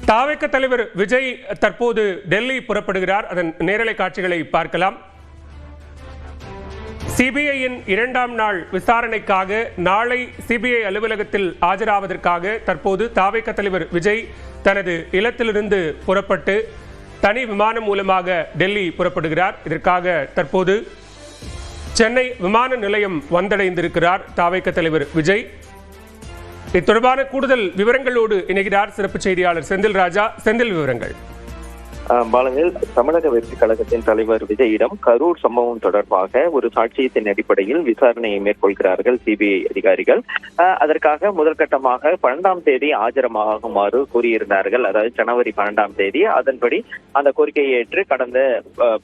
தாவேக தலைவர் விஜய் தற்போது டெல்லி புறப்படுகிறார். அதன் நேரலை காட்சிகளை பார்க்கலாம். சிபிஐயின் 2ஆம் நாள் விசாரணைக்காக நாளை சிபிஐ அலுவலகத்தில் ஆஜராவதற்காக தற்போது தாவேக தலைவர் விஜய் தனது இல்லத்திலிருந்து புறப்பட்டு தனி விமானம் மூலமாக டெல்லி புறப்படுகிறார். இதற்காக தற்போது சென்னை விமான நிலையம் வந்தடைந்திருக்கிறார் தாவேக தலைவர் விஜய். இது தொடர்பான கூடுதல் விவரங்களோடு இணைகிறார் சிறப்பு செய்தியாளர் செந்தில் ராஜா. செந்தில், விவரங்கள். பாலவேல், தமிழக வெற்றி கழகத்தின் தலைவர் விஜயிடம் கரூர் சம்பவம் தொடர்பாக ஒரு சாட்சியத்தின் அடிப்படையில் விசாரணையை மேற்கொள்கிறார்கள் சிபிஐ அதிகாரிகள். அதற்காக முதற்கட்டமாக 12ஆம் தேதி ஆஜரமாகுமாறு கூறியிருந்தார்கள். அதாவது ஜனவரி 12ஆம் தேதி. அதன்படி அந்த கோரிக்கையை ஏற்று கடந்த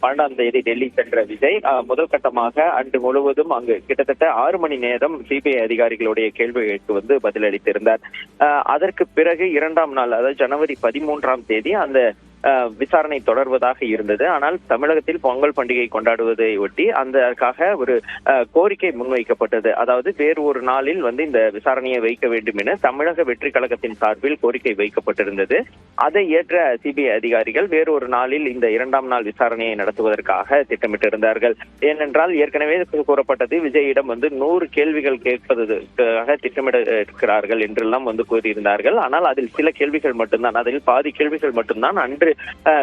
12ஆம் தேதி டெல்லி சென்ற விஜய் முதல் கட்டமாக அன்று முழுவதும் அங்கு கிட்டத்தட்ட 6 மணி நேரம் சிபிஐ அதிகாரிகளுடைய கேள்விகளுக்கு பதிலளித்திருந்தார். அதற்கு பிறகு 2ஆம் நாள், அதாவது ஜனவரி 13ஆம் தேதி அந்த விசாரணை தொடர்வதாக இருந்தது. ஆனால் தமிழகத்தில் பொங்கல் பண்டிகை கொண்டாடுவதை ஒட்டி அதற்காக ஒரு கோரிக்கை முன்வைக்கப்பட்டது. அதாவது வேறு ஒரு நாளில் இந்த விசாரணையை வைக்க வேண்டும் என தமிழக வெற்றி கழகத்தின் சார்பில் கோரிக்கை வைக்கப்பட்டிருந்தது. அதை ஏற்ற சிபிஐ அதிகாரிகள் வேறு ஒரு நாளில் இந்த 2ஆம் நாள் விசாரணையை நடத்துவதற்காக திட்டமிட்டிருந்தார்கள். ஏனென்றால் ஏற்கனவே கூறப்பட்டது விஜயிடம் 100 கேள்விகள் கேட்பதற்காக திட்டமிட இருக்கிறார்கள் என்றெல்லாம் கூறியிருந்தார்கள். ஆனால் அதில் சில கேள்விகள் மட்டும்தான், அதில் பாதி கேள்விகள் மட்டும்தான் அன்று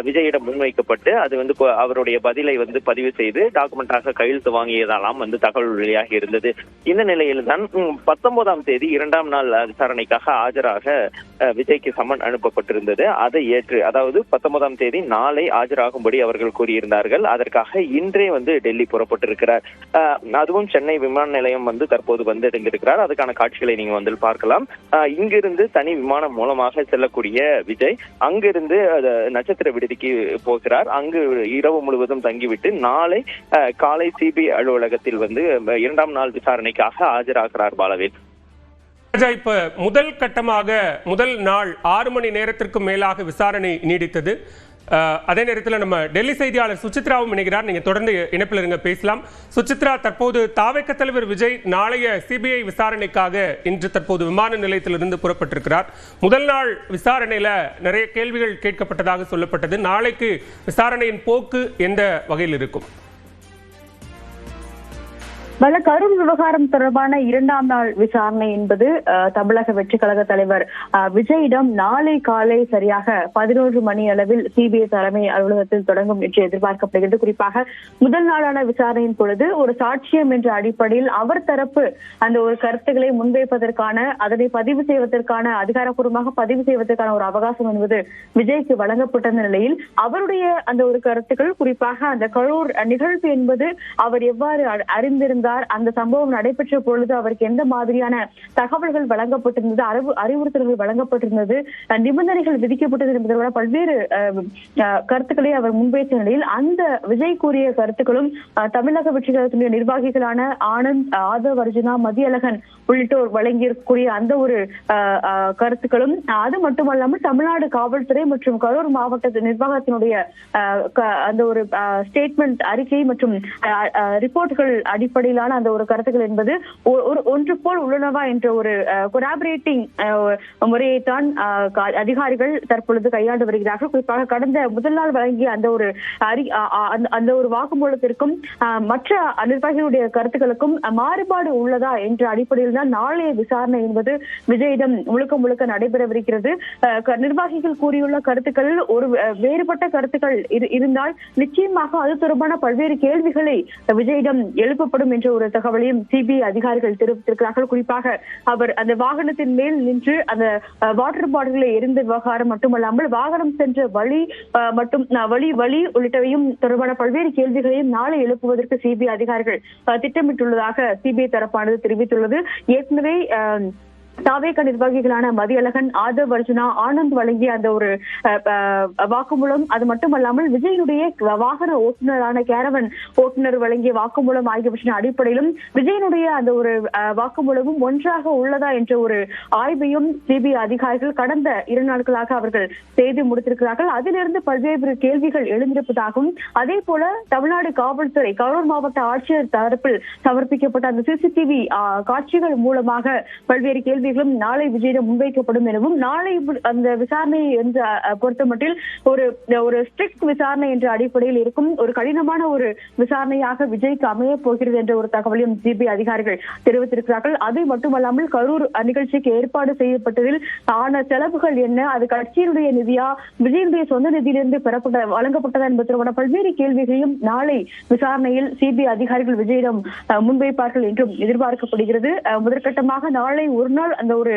விஜயிடம் முன்வைக்கப்பட்டு அது அவருடைய பதிலை பதிவு செய்து டாக்குமெண்டாக கையெழுத்து வாங்கியதாலாம் தகவல் வெளியாகி இருந்தது. இந்த நிலையில் தான் 19ஆம் தேதி 2ஆம் நாள் விசாரணைக்காக ஆஜராக விஜய்க்கு சம்மன் அனுப்பப்பட்டிருந்தது. அதை ஏற்று, அதாவது 19ஆம் தேதி நாளை ஆஜராகும்படி அவர்கள் கூறியிருந்தார்கள். அதற்காக இன்றே டெல்லி புறப்பட்டிருக்கிறார். அதுவும் சென்னை விமான நிலையம் தற்போது வந்தடைந்திருக்கிறார். அதுக்கான காட்சிகளை நீங்க பார்க்கலாம். இங்கிருந்து தனி விமானம் மூலமாக செல்லக்கூடிய விஜய் அங்கிருந்து நட்சத்திர விடுதிக்கு போகிறார். அங்கு இரவு முழுவதும் தங்கிவிட்டு நாளை காலை சிபிஐ அலுவலகத்தில் 2ஆம் நாள் விசாரணைக்காக ஆஜராகிறார். பாலவேல், இப்ப முதல் கட்டமாக முதல் நாள் 6 மணி நேரத்திற்கு மேலாக விசாரணை நீடித்தது. அதே நேரத்தில் நம்ம டெல்லி செய்தியாளர் சுசித்ராவும் இணைகிறார். நீங்க தொடர்ந்து இணைப்பில் இருங்க, பேசலாம். சுசித்ரா, தற்போது தாவேக தலைவர் விஜய் நாளைய சிபிஐ விசாரணைக்காக இன்று தற்போது விமான நிலையத்திலிருந்து புறப்பட்டிருக்கிறார். முதல் நாள் விசாரணையில நிறைய கேள்விகள் கேட்கப்பட்டதாக சொல்லப்பட்டது. நாளைக்கு விசாரணையின் போக்கு எந்த வகையில் இருக்கும்? கரூர் விவகாரம் தொடர்பான 2ஆம் நாள் விசாரணை என்பது தமிழக வெற்றி கழக தலைவர் விஜயிடம் நாளை காலை சரியாக 11 மணி அளவில் சிபிஐ தலைமை அலுவலகத்தில் தொடங்கும் என்று எதிர்பார்க்கப்படுகிறது. குறிப்பாக முதல் நாளான விசாரணையின் பொழுது ஒரு சாட்சியம் என்ற அடிப்படையில் அவர் தரப்பு அந்த ஒரு கருத்துக்களை முன்வைப்பதற்கான, அதனை பதிவு செய்வதற்கான, அதிகாரப்பூர்வமாக பதிவு செய்வதற்கான ஒரு அவகாசம் என்பது விஜய்க்கு வழங்கப்பட்ட நிலையில் அவருடைய அந்த ஒரு கருத்துக்கள், குறிப்பாக அந்த கரூர் நிகழ்வு என்பது அவர் எவ்வாறு அறிந்திருந்தார், அந்த சம்பவம் நடைபெற்ற பொழுது அவருக்கு எந்த மாதிரியான தகவல்கள் வழங்கப்பட்டிருந்தது, அறிவுறுத்தல்கள் வழங்கப்பட்டிருந்தது, நிபந்தனைகள் விதிக்கப்பட்டது என்பதோட பல்வேறு கருத்துக்களை அவர் முன்வைத்த நிலையில் அந்த விஜய் கூறிய கருத்துக்களும் தமிழக வெற்றி கழகத்தினுடைய நிர்வாகிகளான ஆனந்த், ஆதவ் அர்ஜுனா, மதியழகன் உள்ளிட்டோர் வழங்கியிருக்கக்கூடிய அந்த ஒரு கருத்துக்களும், அது மட்டுமல்லாமல் தமிழ்நாடு காவல்துறை மற்றும் கரூர் மாவட்ட நிர்வாகத்தினுடைய அந்த ஒரு ஸ்டேட்மெண்ட் அறிக்கை மற்றும் ரிப்போர்ட்டுகள் அடிப்படையில் அந்த ஒரு கருத்துக்கள் என்பது ஒன்று போல் உள்ளனவா என்ற ஒரு கொலாபரேட்டிங் முறையைத்தான் அதிகாரிகள் தற்பொழுது கையாண்டு வருகிறார்கள். குறிப்பாக கடந்த முதல் நாள் வழங்கிய அந்த ஒரு வாக்குமூலத்திற்கும் மற்ற நிர்வாகிகளுடைய கருத்துக்களுக்கும் மாறுபாடு உள்ளதா என்ற அடிப்படையில் தான் நாளைய விசாரணை என்பது விஜயிடம் முழுக்க நடைபெறவிருக்கிறது. நிர்வாகிகள் கூறியுள்ள கருத்துக்களில் ஒரு வேறுபட்ட கருத்துக்கள் இருந்தால் நிச்சயமாக அது தொடர்பான பல்வேறு கேள்விகளை விஜயிடம் எழுப்பப்படும் என்ற ஒரு தகவலையும் சிபிஐ அதிகாரிகள் தெரிவித்திருக்கிறார்கள். குறிப்பாக அவர் அந்த வாகனத்தின் மேல் நின்று அந்த வாட்டர் பாட்டிலை எரிந்த விவகாரம் மட்டுமல்லாமல் வாகனம் சென்ற வழி மற்றும் வழி உள்ளிட்டவையும் தொடர்பான பல்வேறு கேள்விகளையும் நாளை எழுப்புவதற்கு சிபிஐ அதிகாரிகள் திட்டமிட்டுள்ளதாக சிபிஐ தரப்பானது தெரிவித்துள்ளது. ஏற்கனவே தாவேக நிர்வாகிகளான மதியழகன், ஆதவ் அர்ஜுனா, ஆனந்த் வழங்கிய அந்த ஒரு வாக்குமூலம், அது மட்டுமல்லாமல் விஜயனுடைய வாகன ஓட்டுநரான கேரவன் ஓட்டுநர் வழங்கிய வாக்குமூலம் ஆகியவற்றின் அடிப்படையிலும் விஜயனுடைய அந்த ஒரு வாக்குமூலமும் ஒன்றாக உள்ளதா என்ற ஒரு ஆய்வையும் சிபிஐ அதிகாரிகள் கடந்த 2 நாட்களாக அவர்கள் செய்து முடித்திருக்கிறார்கள். அதிலிருந்து பல்வேறு கேள்விகள் எழுந்திருப்பதாகவும், அதே போல தமிழ்நாடு காவல்துறை கரூர் மாவட்ட ஆட்சியர் தரப்பில் சமர்ப்பிக்கப்பட்ட அந்த சிசிடிவி காட்சிகள் மூலமாக பல்வேறு கேள்வி கேள்விகளும் நாளை விஜயிடம் முன்வைக்கப்படும் எனவும், நாளை அந்த விசாரணை என்று பொறுத்தமட்டில் ஒரு ஸ்ட்ரிக்ட் விசாரணை என்ற அடிப்படையில் இருக்கும், ஒரு கடினமான ஒரு விசாரணையாக விஜய்க்கு அமைய போகிறது என்ற ஒரு தகவலையும் சிபிஐ அதிகாரிகள் தெரிவித்திருக்கிறார்கள். அது மட்டுமல்லாமல் கரூர் நிகழ்ச்சிக்கு ஏற்பாடு செய்யப்பட்டதில் ஆன செலவுகள் என்ன, அது கட்சியினுடைய நிதியா, விஜயனுடைய சொந்த நிதியிலிருந்து வழங்கப்பட்டதா என்பது தொடர்பான பல்வேறு கேள்விகளையும் நாளை விசாரணையில் சிபிஐ அதிகாரிகள் விஜயிடம் முன்வைப்பார்கள் என்றும் எதிர்பார்க்கப்படுகிறது. முதற்கட்டமாக நாளை ஒரு நாள் அந்த ஒரு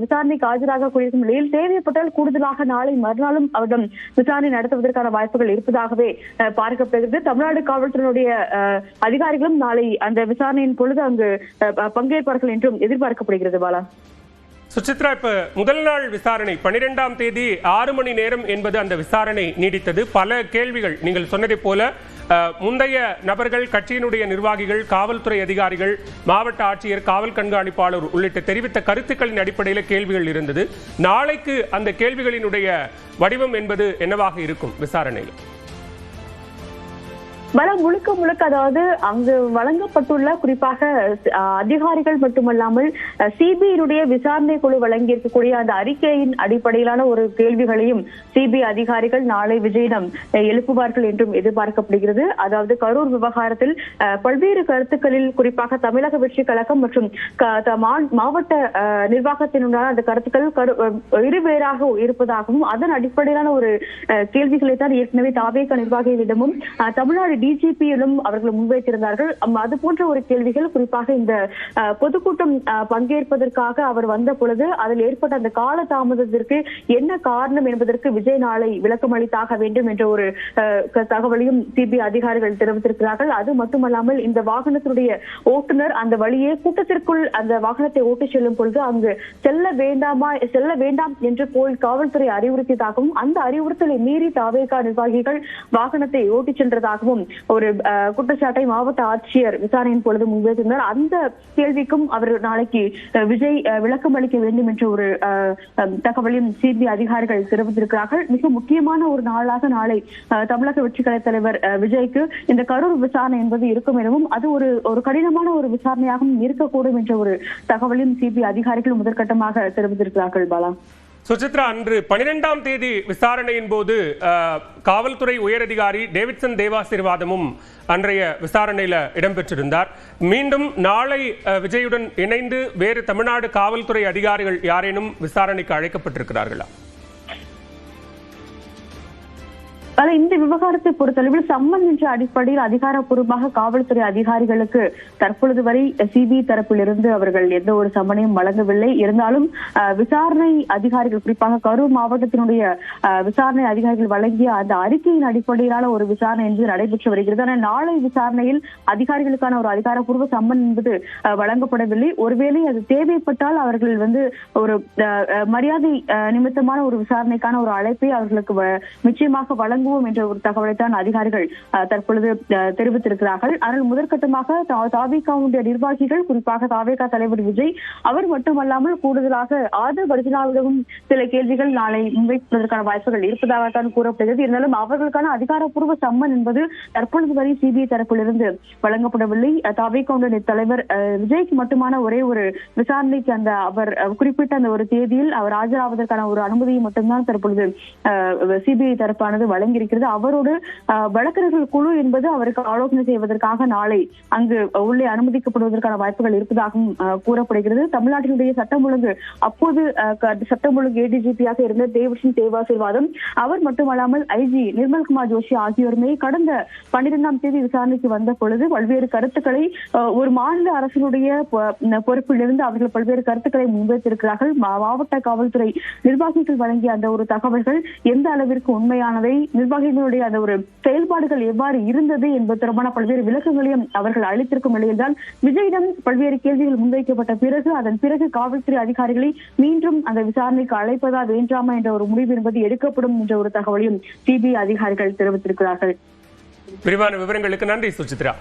விசாரணைக்கு ஆஜராக கூடியிருக்கும் நிலையில் தேவைப்பட்டால் கூடுதலாக நாளை மறுநாளும் அவரிடம் விசாரணை நடத்துவதற்கான வாய்ப்புகள் இருப்பதாகவே பார்க்கப்படுகிறது. தமிழ்நாடு காவல்துறையினுடைய அதிகாரிகளும் நாளை அந்த விசாரணையின் பொழுது அங்கு பங்கேற்பார்கள் என்றும் எதிர்பார்க்கப்படுகிறது. பாலா, சுசித்ரா, இப்ப முதல் நாள் விசாரணை 12ஆம் தேதி 6 மணி நேரம் என்பது அந்த விசாரணை நீடித்தது. பல கேள்விகள் நீங்கள் சொன்னதை போல முந்தைய நபர்கள், கட்சியினுடைய நிர்வாகிகள், காவல்துறை அதிகாரிகள், மாவட்ட ஆட்சியர், காவல் கண்காணிப்பாளர் உள்ளிட்ட தெரிவித்த கருத்துக்களின் அடிப்படையில் கேள்விகள் இருந்தது. நாளைக்கு அந்த கேள்விகளினுடைய வடிவம் என்பது என்னவாக இருக்கும் விசாரணையில்? முழுக்க அதாவது அங்கு வழங்கப்பட்டுள்ள குறிப்பாக அதிகாரிகள் மட்டுமல்லாமல் சிபிஐனுடைய விசாரணை குழு வழங்கி இருக்கக்கூடிய அந்த அறிக்கையின் அடிப்படையிலான ஒரு கேள்விகளையும் சிபிஐ அதிகாரிகள் நாளை விஜயிடம் எழுப்புவார்கள் என்றும் எதிர்பார்க்கப்படுகிறது. அதாவது கரூர் விவகாரத்தில் பல்வேறு கருத்துக்களில் குறிப்பாக தமிழக வெற்றி கழகம் மற்றும் மாவட்ட நிர்வாகத்தினுடைய அந்த கருத்துக்கள் இருவேறாக இருப்பதாகவும், அதன் அடிப்படையிலான ஒரு கேள்விகளை தான் ஏற்கனவே தாவேக நிர்வாகிகளிடமும் தமிழ்நாடு டிஜிபியிலும் அவர்கள் முன்வைத்திருந்தார்கள். அது போன்ற ஒரு கேள்விகள், குறிப்பாக இந்த பொதுக்கூட்டம் பங்கேற்பதற்காக அவர் வந்த பொழுது அதில் ஏற்பட்ட அந்த கால தாமதத்திற்கு என்ன காரணம் என்பதற்கு விஜய் நாளை விளக்கம் அளித்தாக வேண்டும் என்ற ஒரு தகவலையும் சிபிஐ அதிகாரிகள் தெரிவித்திருக்கிறார்கள். அது மட்டுமல்லாமல் இந்த வாகனத்தினுடைய ஓட்டுநர் அந்த வழியே கூட்டத்திற்குள் அந்த வாகனத்தை ஓட்டிச் செல்லும் பொழுது அங்கு செல்ல வேண்டாம் என்று காவல்துறை அறிவுறுத்தியதாகவும், அந்த அறிவுறுத்தலை மீறி தாவேகா நிர்வாகிகள் வாகனத்தை ஓட்டிச் சென்றதாகவும் ஒரு குற்றச்சாட்டை மாவட்ட ஆட்சியர் விசாரணையின் பொழுது முன்வைத்திருந்தார். அந்த கேள்விக்கும் அவர் நாளைக்கு விஜய் விளக்கம் அளிக்க வேண்டும் என்ற ஒரு தகவலையும் சிபிஐ அதிகாரிகள் தெரிவித்திருக்கிறார்கள். மிக முக்கியமான ஒரு நாளாக நாளை தமிழக வெற்றி கழக தலைவர் விஜய்க்கு இந்த கரூர் விசாரணை என்பது இருக்கும் எனவும், அது ஒரு கடினமான ஒரு விசாரணையாகவும் இருக்கக்கூடும் என்ற ஒரு தகவலையும் சிபிஐ அதிகாரிகள் முதற்கட்டமாக தெரிவித்திருக்கிறார்கள். பாலா, சுசித்ரா, அன்று 12ஆம் தேதி விசாரணையின் போது காவல்துறை உயரதிகாரி டேவிட்சன் தேவாசீர்வாதமும் அன்றைய விசாரணையில் இடம்பெற்றிருந்தார். மீண்டும் நாளை விஜயுடன் இணைந்து வேறு தமிழ்நாடு காவல்துறை அதிகாரிகள் யாரேனும் விசாரணைக்கு அழைக்கப்பட்டிருக்கிறார்களா? இந்த விவகாரத்தை பொறுத்தளவில் சம்மன் என்ற அடிப்படையில் அதிகாரப்பூர்வமாக காவல்துறை அதிகாரிகளுக்கு தற்பொழுது வரை சிபிஐ தரப்பிலிருந்து அவர்கள் எந்த ஒரு சம்மனையும் வழங்கவில்லை. இருந்தாலும் விசாரணை அதிகாரிகள், குறிப்பாக கரூர் மாவட்டத்தினுடைய விசாரணை அதிகாரிகள் வழங்கிய அந்த அறிக்கையின் அடிப்படையிலான ஒரு விசாரணை என்பது நடைபெற்று வருகிறது. ஆனால் நாளை விசாரணையில் அதிகாரிகளுக்கான ஒரு அதிகாரப்பூர்வ சம்மன் என்பது வழங்கப்படவில்லை. ஒருவேளை அது தேவைப்பட்டால் அவர்கள் ஒரு மரியாதை நிமித்தமான ஒரு விசாரணைக்கான ஒரு அழைப்பை அவர்களுக்கு நிச்சயமாக வழங்குவோம் என்ற ஒரு தகவலை தான் அதிகாரிகள் தற்பொழுது தெரிவித்திருக்கிறார்கள். ஆனால் முதற்கட்டமாக தாவேகாவுடைய நிர்வாகிகள், குறிப்பாக தாவேகா தலைவர் விஜய் அவர் மட்டுமல்லாமல் கூடுதலாக ஆதவ் அர்ஜுனாவிடமும் சில கேள்விகள் நாளை முன்வைப்பதற்கான வாய்ப்புகள் இருப்பதாகத்தான் கூறப்படுகிறது. இருந்தாலும் அவர்களுக்கான அதிகாரப்பூர்வ சம்மன் என்பது தற்பொழுது வரை சிபிஐ தரப்பிலிருந்து வழங்கப்படவில்லை. தாவேகாவுடைய தலைவர் விஜய்க்கு மட்டுமான ஒரே ஒரு விசாரணைக்கு அவர் குறிப்பிட்ட அந்த ஒரு தேதியில் அவர் ஆஜராவதற்கான ஒரு அனுமதியை மட்டும்தான் தற்பொழுது சிபிஐ தரப்பானது வழங்கியிருக்கிறது. அவரோடு வழக்கறிஞர்கள் குழு என்பது அவருக்கு ஆலோசனை செய்வதற்காக நாளை அங்கு உள்ளே அனுமதிக்கப்படுவதற்கான வாய்ப்புகள் இருப்பதாகவும் கூறப்படுகிறது. தமிழ்நாட்டினுடைய சட்டம் ஒழுங்கு அப்போது சட்டம் ஒழுங்கு ஏடிஜிபியாக இருந்த டேவிட்சன் தேவாசீர்வாதம், அவர் மட்டுமல்லாமல் ஐஜி நிர்மல்குமார் ஜோஷி ஆகியோருமே கடந்த 12ஆம் தேதி விசாரணைக்கு வந்த பொழுது பல்வேறு கருத்துக்களை ஒரு மாநில அரசினுடைய பொறுப்பிலிருந்து அவர்கள் பல்வேறு கருத்துக்களை முன்வைத்திருக்கிறார்கள். மாவட்ட காவல்துறை நிர்வாகிகள் வழங்கிய அந்த ஒரு தகவல்கள் எந்த அளவிற்கு உண்மையானவை, நிர்வாகிகளுடைய அந்த ஒரு செயல்பாடுகள் எவ்வாறு இருந்தது என்பது தொடர்பான பல்வேறு விளக்கங்களையும் அவர்கள் அளித்திருக்கும் நிலையில்தான் விஜயிடம் பல்வேறு கேள்விகள் முன்வைக்கப்பட்ட பிறகு அதன் பிறகு காவல்துறை அதிகாரிகளை மீண்டும் அந்த விசாரணைக்கு அழைப்பதா வேண்டாமா என்ற ஒரு முடிவு என்பது எடுக்கப்படும் என்ற ஒரு தகவலையும் சிபிஐ அதிகாரிகள் தெரிவித்திருக்கிறார்கள். விரிவான விவரங்களுக்கு நன்றி சுசித்ரா.